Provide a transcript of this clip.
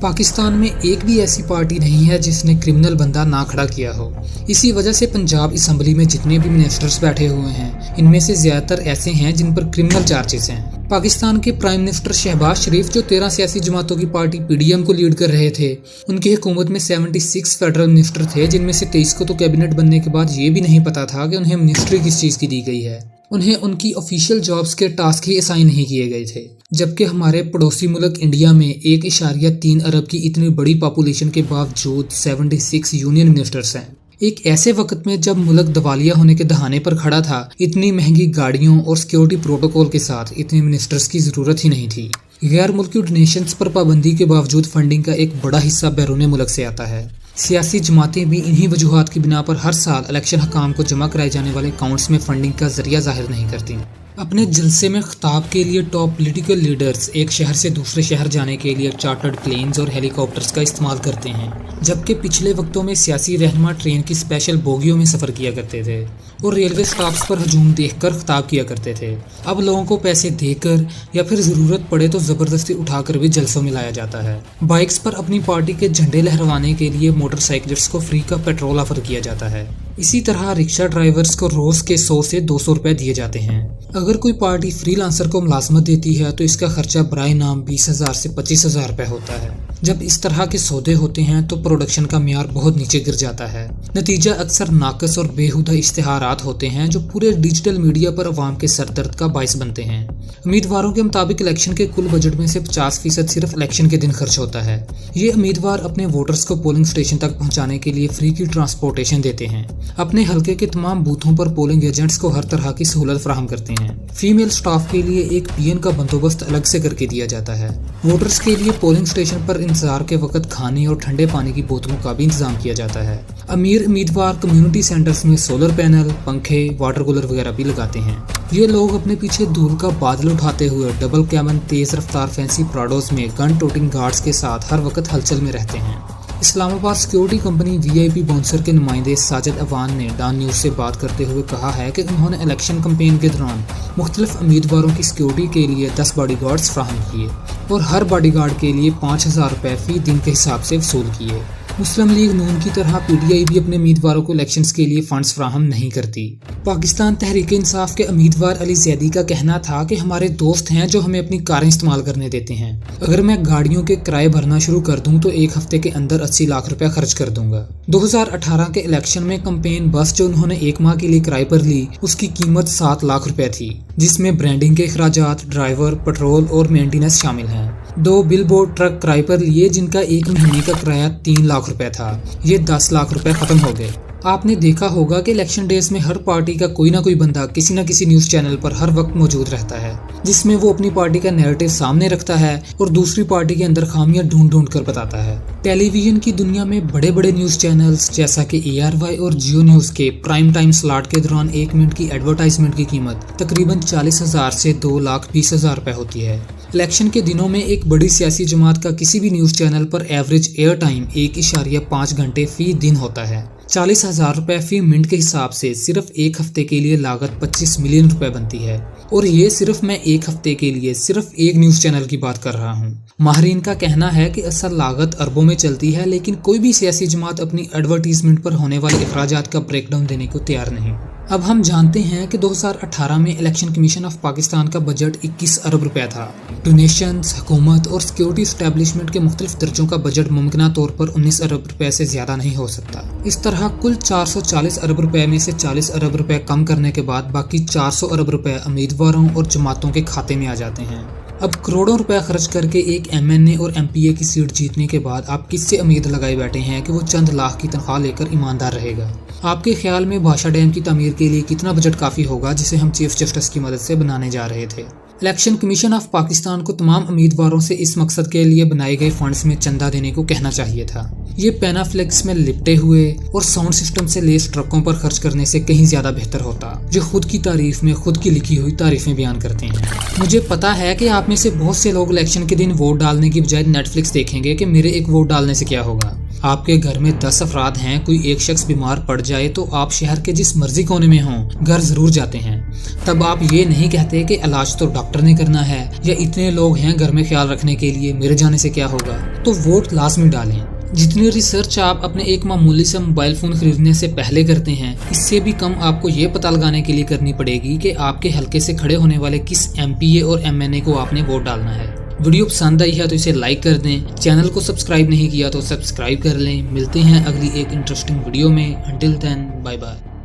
پاکستان میں ایک بھی ایسی پارٹی نہیں ہے جس نے کرمنل بندہ نہ کھڑا کیا ہو۔ اسی وجہ سے پنجاب اسمبلی میں جتنے بھی منسٹرز بیٹھے ہوئے ہیں ان میں سے زیادہ تر ایسے ہیں جن پر کرمنل چارجز ہیں۔ پاکستان کے پرائم منسٹر شہباز شریف جو 13 سیاسی جماعتوں کی پارٹی PDM کو لیڈ کر رہے تھے، ان کی حکومت میں 76 فیڈرل منسٹر تھے، جن میں سے 23 کو تو کیبنٹ بننے کے بعد یہ بھی نہیں پتا تھا کہ انہیں منسٹری کس چیز کی دی گئی ہے۔ انہیں ان کی آفیشیل جابز کے ٹاسک ہی اسائن نہیں کیے گئے تھے، جبکہ ہمارے پڑوسی ملک انڈیا میں 1.3 ارب کی اتنی بڑی پاپولیشن کے باوجود 76 یونین منسٹرز ہیں۔ ایک ایسے وقت میں جب ملک دیوالیہ ہونے کے دہانے پر کھڑا تھا، اتنی مہنگی گاڑیوں اور سیکیورٹی پروٹوکول کے ساتھ اتنے منسٹرز کی ضرورت ہی نہیں تھی۔ غیر ملکی ڈونیشنز پر پابندی کے باوجود فنڈنگ کا ایک بڑا حصہ بیرون ملک سے آتا ہے۔ سیاسی جماعتیں بھی انہی وجوہات کی بنا پر ہر سال الیکشن حکام کو جمع کرائے جانے والے اکاؤنٹس میں فنڈنگ کا ذریعہ ظاہر نہیں کرتی۔ اپنے جلسے میں خطاب کے لیے ٹاپ پولیٹیکل لیڈرز ایک شہر سے دوسرے شہر جانے کے لیے چارٹرڈ پلینز اور ہیلی کاپٹرز کا استعمال کرتے ہیں، جبکہ پچھلے وقتوں میں سیاسی رہنما ٹرین کی اسپیشل بوگیوں میں سفر کیا کرتے تھے اور ریلوے اسٹاپس پر ہجوم دیکھ کر خطاب کیا کرتے تھے۔ اب لوگوں کو پیسے دے کر یا پھر ضرورت پڑے تو زبردستی اٹھا کر بھی جلسوں میں لایا جاتا ہے۔ بائکس پر اپنی پارٹی کے جھنڈے لہروانے کے لیے موٹر سائیکلسٹ کو فری کا پیٹرول آفر کیا جاتا ہے۔ اسی طرح رکشہ ڈرائیورز کو روز کے 100 سے 200 روپے دیے جاتے ہیں۔ اگر کوئی پارٹی فری لانسر کو ملازمت دیتی ہے تو اس کا خرچہ برائے نام 20,000 سے 25,000 روپے ہوتا ہے۔ جب اس طرح کے سودے ہوتے ہیں تو پروڈکشن کا معیار بہت نیچے گر جاتا ہے۔ نتیجہ اکثر ناقص اور بیہودہ اشتہارات ہوتے ہیں جو پورے ڈیجیٹل میڈیا پر عوام کے سر درد کا باعث بنتے ہیں۔ امیدواروں کے مطابق الیکشن کے کل بجٹ میں سے 50% صرف الیکشن کے دن خرچ ہوتا ہے۔ یہ امیدوار اپنے ووٹرز کو پولنگ اسٹیشن تک پہنچانے کے لیے فری کی ٹرانسپورٹیشن دیتے ہیں، اپنے حلقے کے تمام بوتھوں پر پولنگ ایجنٹس کو ہر طرح کی سہولت فراہم کرتے ہیں۔ فیمیل سٹاف کے لیے ایک PN کا بندوبست الگ سے کر کے دیا جاتا ہے۔ ووٹرز کے لیے پولنگ اسٹیشن پر انتظار کے وقت کھانے اور ٹھنڈے پانی کی بوتلوں کا بھی انتظام کیا جاتا ہے۔ امیر امیدوار کمیونٹی سینٹرز میں سولر پینل، پنکھے، واٹر کولر وغیرہ بھی لگاتے ہیں۔ یہ لوگ اپنے پیچھے دھول کا بادل اٹھاتے ہوئے ڈبل کیبن تیز رفتار فینسی پراڈوز میں گن ٹوٹنگ گارڈز کے ساتھ ہر وقت ہلچل میں رہتے ہیں۔ اسلام آباد سیکیورٹی کمپنی VIP باؤنسر کے نمائندے ساجد اوان نے ڈان نیوز سے بات کرتے ہوئے کہا ہے کہ انہوں نے الیکشن کمپین کے دوران مختلف امیدواروں کی سیکیورٹی کے لیے 10 باڈی گارڈز فراہم کیے اور ہر باڈی گارڈ کے لیے 5,000 روپے فی دن کے حساب سے وصول کیے۔ مسلم لیگ نون کی طرح PTI بھی اپنے امیدواروں کو الیکشنز کے لیے فنڈز فراہم نہیں کرتی۔ پاکستان تحریک انصاف کے امیدوار علی زیدی کا کہنا تھا کہ ہمارے دوست ہیں جو ہمیں اپنی کاریں استعمال کرنے دیتے ہیں، اگر میں گاڑیوں کے کرائے بھرنا شروع کر دوں تو ایک ہفتے کے اندر 80 لاکھ روپے خرچ کر دوں گا۔ 2018 کے الیکشن میں کمپین بس جو انہوں نے ایک ماہ کے لیے کرائے پر لی اس کی قیمت 7 لاکھ روپے تھی، جس میں برانڈنگ کے اخراجات، ڈرائیور، پیٹرول اور مینٹیننس شامل ہیں۔ 2 بل بورڈ ٹرک کرائے پر لیے جن کا ایک مہینے کا کرایہ 3 لاکھ روپے تھا، یہ 10 لاکھ روپے ختم ہو گئے۔ آپ نے دیکھا ہوگا کہ الیکشن ڈیز میں ہر پارٹی کا کوئی نہ کوئی بندہ کسی نہ کسی نیوز چینل پر ہر وقت موجود رہتا ہے، جس میں وہ اپنی پارٹی کا نیریٹو سامنے رکھتا ہے اور دوسری پارٹی کے اندر خامیاں ڈھونڈ ڈھونڈ کر بتاتا ہے۔ ٹیلی ویژن کی دنیا میں بڑے بڑے نیوز چینلز جیسا کہ ARY اور جیو نیوز کے پرائم ٹائم سلاٹ کے دوران 1 منٹ کی ایڈورٹائزمنٹ کی قیمت تقریباً 40,000 سے 2,20,000 روپے ہوتی ہے۔ الیکشن کے دنوں میں ایک بڑی سیاسی جماعت کا کسی بھی نیوز چینل پر ایوریج ایئر ٹائم 1.5 گھنٹے فی دن ہوتا ہے۔ 40,000 روپے فی منٹ کے حساب سے صرف ایک ہفتے کے لیے لاگت 25 ملین روپے بنتی ہے، اور یہ صرف میں ایک ہفتے کے لیے صرف ایک نیوز چینل کی بات کر رہا ہوں۔ ماہرین کا کہنا ہے کہ اصل لاگت اربوں میں چلتی ہے، لیکن کوئی بھی سیاسی جماعت اپنی ایڈورٹیزمنٹ پر ہونے والے اخراجات کا بریک ڈاؤن دینے کو تیار نہیں۔ اب ہم جانتے ہیں کہ 2018 میں الیکشن کمیشن آف پاکستان کا بجٹ 21 ارب روپے تھا۔ ڈونیشنز، حکومت اور سیکیورٹی اسٹیبلشمنٹ کے مختلف درجوں کا بجٹ ممکنہ طور پر 19 ارب روپے سے زیادہ نہیں ہو سکتا۔ اس طرح کل 440 ارب روپے میں سے 40 ارب روپے کم کرنے کے بعد باقی 400 ارب روپے امیدواروں اور جماعتوں کے کھاتے میں آ جاتے ہیں۔ اب کروڑوں روپے خرچ کر کے ایک MNA اور MPA کی سیٹ جیتنے کے بعد آپ کس سے امید لگائے بیٹھے ہیں کہ وہ چند لاکھ کی تنخواہ لے کر ایماندار رہے گا؟ آپ کے خیال میں بھاشا ڈیم کی تعمیر کے لیے کتنا بجٹ کافی ہوگا جسے ہم چیف جسٹس کی مدد سے بنانے جا رہے تھے؟ الیکشن کمیشن آف پاکستان کو تمام امیدواروں سے اس مقصد کے لیے بنائے گئے فنڈز میں چندہ دینے کو کہنا چاہیے تھا۔ یہ پینا فلیکس میں لپٹے ہوئے اور ساؤنڈ سسٹم سے لیس ٹرکوں پر خرچ کرنے سے کہیں زیادہ بہتر ہوتا، جو خود کی تعریف میں خود کی لکھی ہوئی تعریفیں بیان کرتے ہیں۔ مجھے پتا ہے کہ آپ میں سے بہت سے لوگ الیکشن کے دن ووٹ ڈالنے کی بجائے نیٹ فلکس دیکھیں گے کہ میرے ایک ووٹ ڈالنے سے کیا ہوگا۔ آپ کے گھر میں 10 افراد ہیں، کوئی ایک شخص بیمار پڑ جائے تو آپ شہر کے جس مرضی کونے میں ہوں گھر ضرور جاتے ہیں۔ تب آپ یہ نہیں کہتے کہ علاج تو ڈاکٹر نے کرنا ہے، یا اتنے لوگ ہیں گھر میں خیال رکھنے کے لیے، میرے جانے سے کیا ہوگا۔ تو ووٹ لازمی ڈالیں۔ جتنی ریسرچ آپ اپنے ایک معمولی سے موبائل فون خریدنے سے پہلے کرتے ہیں، اس سے بھی کم آپ کو یہ پتہ لگانے کے لیے کرنی پڑے گی کہ آپ کے حلقے سے کھڑے ہونے والے کس MP اور MNA کو آپ نے ووٹ ڈالنا ہے۔ ویڈیو پسند آئی ہے تو اسے لائک کر دیں، چینل کو سبسکرائب نہیں کیا تو سبسکرائب کر لیں۔ ملتے ہیں اگلی ایک انٹرسٹنگ ویڈیو میں۔ Until then, bye bye.